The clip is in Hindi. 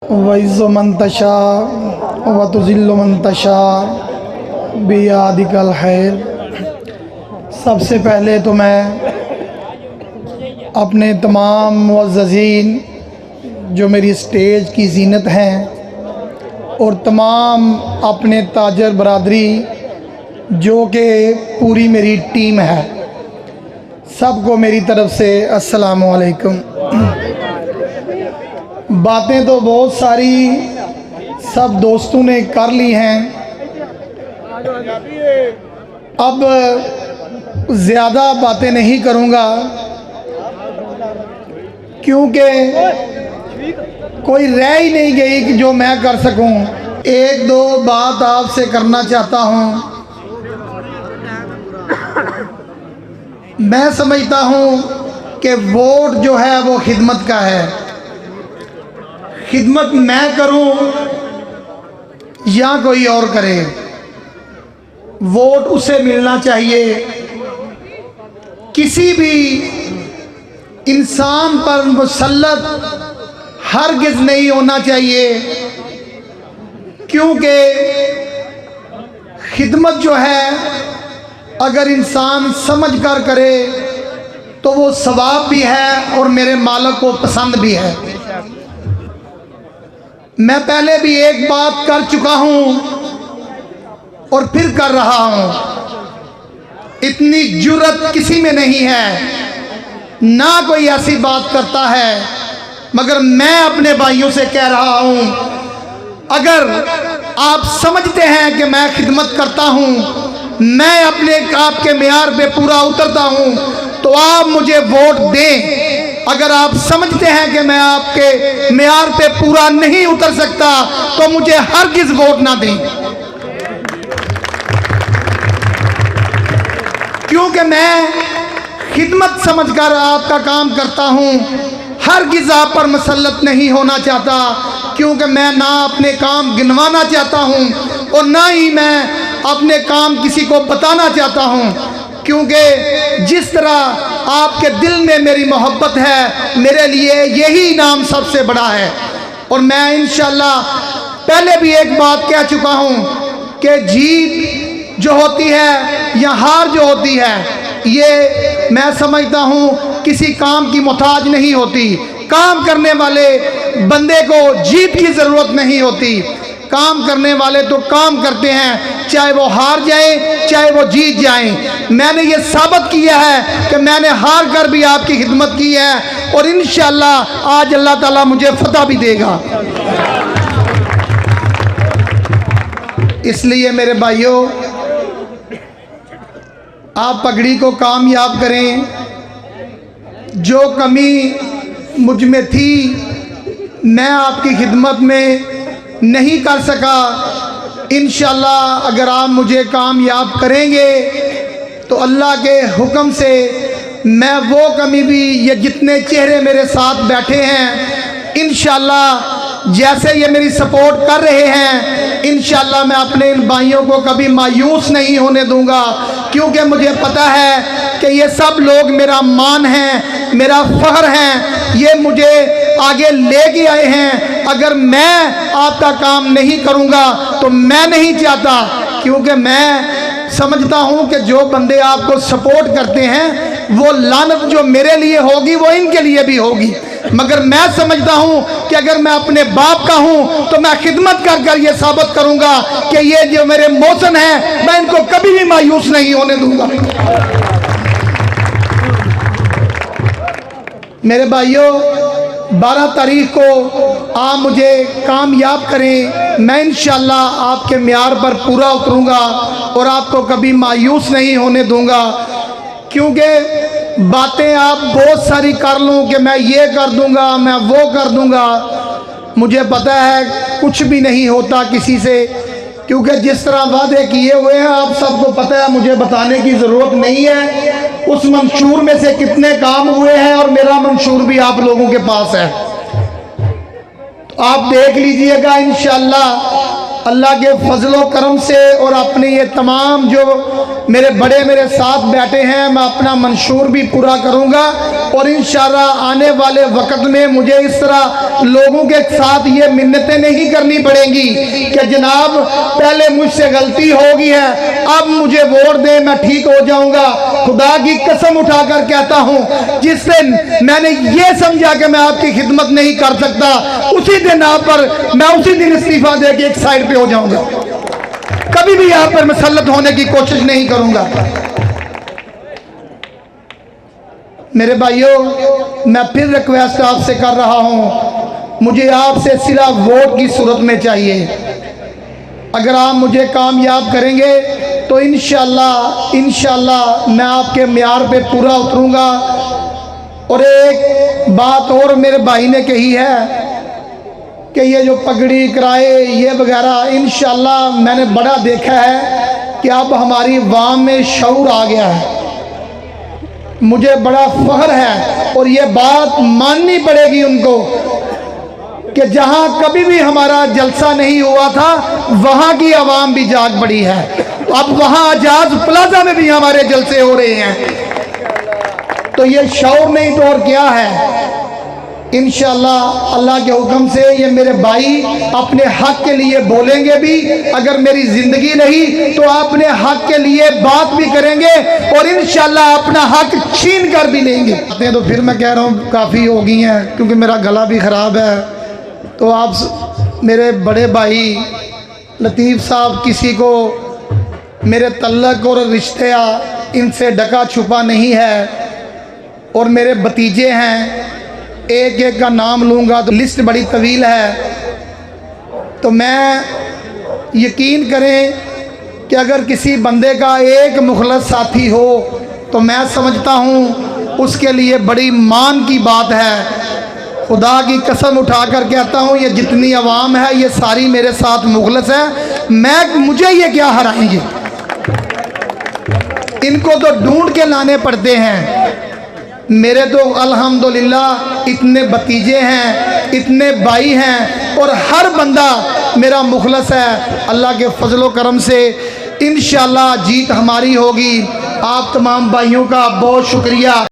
वइज़्ज़ु मन तशा व तुज़िल्लु मन तशा बियदिकल खैर। सबसे पहले तो मैं अपने तमाम मुअज़्ज़ज़ीन जो मेरी स्टेज की ज़ीनत हैं और तमाम अपने ताजर बरादरी जो कि पूरी मेरी टीम है, सबको मेरी तरफ़ से अस्सलामु अलैकुम। बातें तो बहुत सारी सब दोस्तों ने कर ली हैं, अब ज़्यादा बातें नहीं करूँगा क्योंकि कोई रह ही नहीं गई कि जो मैं कर सकूं। एक दो बात आपसे करना चाहता हूं। मैं समझता हूं कि वोट जो है वो खिदमत का है। खिदमत मैं करूं या कोई और करे, वोट उसे मिलना चाहिए। किसी भी इंसान पर मुसल्लत हरगिज़ नहीं होना चाहिए, क्योंकि खिदमत जो है अगर इंसान समझ कर करे तो वो सवाब भी है और मेरे मालिक को पसंद भी है। मैं पहले भी एक बात कर चुका हूं और फिर कर रहा हूं। इतनी जुर्रत किसी में नहीं है, ना कोई ऐसी बात करता है, मगर मैं अपने भाइयों से कह रहा हूं, अगर आप समझते हैं कि मैं खिदमत करता हूं, मैं अपने आपके मेयार पे पूरा उतरता हूं, तो आप मुझे वोट दें। अगर आप समझते हैं कि मैं आपके मेयार पे पूरा नहीं उतर सकता तो मुझे हरगिज़ वोट ना दें, क्योंकि मैं खिदमत समझकर आपका काम करता हूं। हरगिज़ आप पर मुसल्लत नहीं होना चाहता, क्योंकि मैं ना अपने काम गिनवाना चाहता हूं और ना ही मैं अपने काम किसी को बताना चाहता हूं, क्योंकि जिस तरह आपके दिल में मेरी मोहब्बत है, मेरे लिए यही इनाम सबसे बड़ा है। और मैं इंशाअल्लाह पहले भी एक बात कह चुका हूं कि जीत जो होती है या हार जो होती है, ये मैं समझता हूं किसी काम की मोहताज नहीं होती। काम करने वाले बंदे को जीत की ज़रूरत नहीं होती। काम करने वाले तो काम करते हैं, चाहे वो हार जाए चाहे वो जीत जाएं। मैंने ये साबित किया है कि मैंने हार कर भी आपकी खिदमत की है और इंशाअल्लाह आज अल्लाह ताला मुझे फतह भी देगा। इसलिए मेरे भाइयों, आप पगड़ी को कामयाब करें। जो कमी मुझ में थी मैं आपकी खिदमत में नहीं कर सका, इंशाअल्लाह अगर आप मुझे कामयाब करेंगे तो अल्लाह के हुक्म से मैं वो कमी भी, ये जितने चेहरे मेरे साथ बैठे हैं, इंशाअल्लाह जैसे ये मेरी सपोर्ट कर रहे हैं, इंशाअल्लाह मैं अपने इन भाइयों को कभी मायूस नहीं होने दूंगा, क्योंकि मुझे पता है कि ये सब लोग मेरा मान हैं, मेरा फ़ख्र हैं, ये मुझे आगे लेके आए हैं। अगर मैं आपका काम नहीं करूंगा तो मैं नहीं चाहता, क्योंकि मैं समझता हूं कि जो बंदे आपको सपोर्ट करते हैं वो लानत जो मेरे लिए होगी वो इनके लिए भी होगी। मगर मैं समझता हूं कि अगर मैं अपने बाप का हूं तो मैं खिदमत कर कर ये साबित करूंगा कि ये जो मेरे मोहसिन हैं मैं इनको कभी भी मायूस नहीं होने दूंगा। मेरे भाइयों, 12 तारीख को आप मुझे कामयाब करें, मैं इंशाअल्लाह आपके म्यार पर पूरा उतरूंगा और आपको कभी मायूस नहीं होने दूंगा। क्योंकि बातें आप बहुत सारी कर लूँ कि मैं ये कर दूंगा, मैं वो कर दूंगा, मुझे पता है कुछ भी नहीं होता किसी से, क्योंकि जिस तरह वादे किए हुए हैं आप सबको पता है, मुझे बताने की ज़रूरत नहीं है। उस मंशूर में से कितने काम हुए हैं और मेरा मंशूर भी आप लोगों के पास है, तो आप देख लीजिएगा। इंशाअल्लाह अल्लाह के फजलो करम से और अपने ये तमाम जो मेरे बड़े मेरे साथ बैठे हैं, मैं अपना मंशूर भी पूरा करूँगा और इंशाअल्लाह आने वाले वक्त में मुझे इस तरह लोगों के साथ ये मिन्नतें नहीं करनी पड़ेंगी कि जनाब पहले मुझसे गलती हो गई है, अब मुझे वोट दें, मैं ठीक हो जाऊँगा। खुदा की कसम उठाकर कहता हूँ, जिस दिन मैंने ये समझा कि मैं आपकी खिदमत नहीं कर सकता, उसी दिन आप पर मैं उसी दिन इस्तीफा दे के एक साइड पे हो जाऊंगा। कभी भी यहाँ पर मुसल्लत होने की कोशिश नहीं करूंगा। मेरे भाइयों, मैं फिर रिक्वेस्ट आपसे कर रहा हूँ, मुझे आपसे सिर्फ वोट की सूरत में चाहिए। अगर आप मुझे कामयाब करेंगे तो इंशाअल्लाह मैं आपके म्यार पे पूरा उतरूंगा। और एक बात और मेरे भाई ने कही है कि ये जो पगड़ी किराए ये वगैरह, इंशाअल्लाह मैंने बड़ा देखा है कि अब हमारी वाम में शऊर आ गया है। मुझे बड़ा फख्र है और ये बात माननी पड़ेगी उनको कि जहां कभी भी हमारा जलसा नहीं हुआ था वहां की आवाम भी जाग पड़ी है। अब वहां आजाद प्लाजा में भी हमारे जलसे हो रहे हैं। तो ये शऊर नहीं तो और क्या है। इंशाअल्लाह अल्लाह के हुक्म से ये मेरे भाई अपने हक के लिए बोलेंगे भी। अगर मेरी जिंदगी रही तो अपने हक के लिए बात भी करेंगे और इंशाअल्लाह अपना हक छीन कर भी लेंगे। तो फिर मैं कह रहा हूँ काफ़ी हो गई हैं क्योंकि मेरा गला भी ख़राब है। तो आप मेरे बड़े भाई लतीफ़ साहब, किसी को मेरे तल्लक और रिश्ते इनसे ढका छुपा नहीं है और मेरे भतीजे हैं, एक एक का नाम लूँगा तो लिस्ट बड़ी तवील है। तो मैं यकीन करें कि अगर किसी बंदे का एक मुखलस साथी हो तो मैं समझता हूँ उसके लिए बड़ी मान की बात है। खुदा की कसम उठाकर कहता हूँ, ये जितनी आवाम है ये सारी मेरे साथ मुखलस है। मुझे ये क्या हराएंगे। इनको तो ढूंढ के लाने पड़ते हैं। मेरे तो अल्हम्दुलिल्लाह इतने भतीजे हैं, इतने भाई हैं और हर बंदा मेरा मुखलस है। अल्लाह के फजलो करम से इंशाअल्लाह जीत हमारी होगी। आप तमाम भाइयों का बहुत शुक्रिया।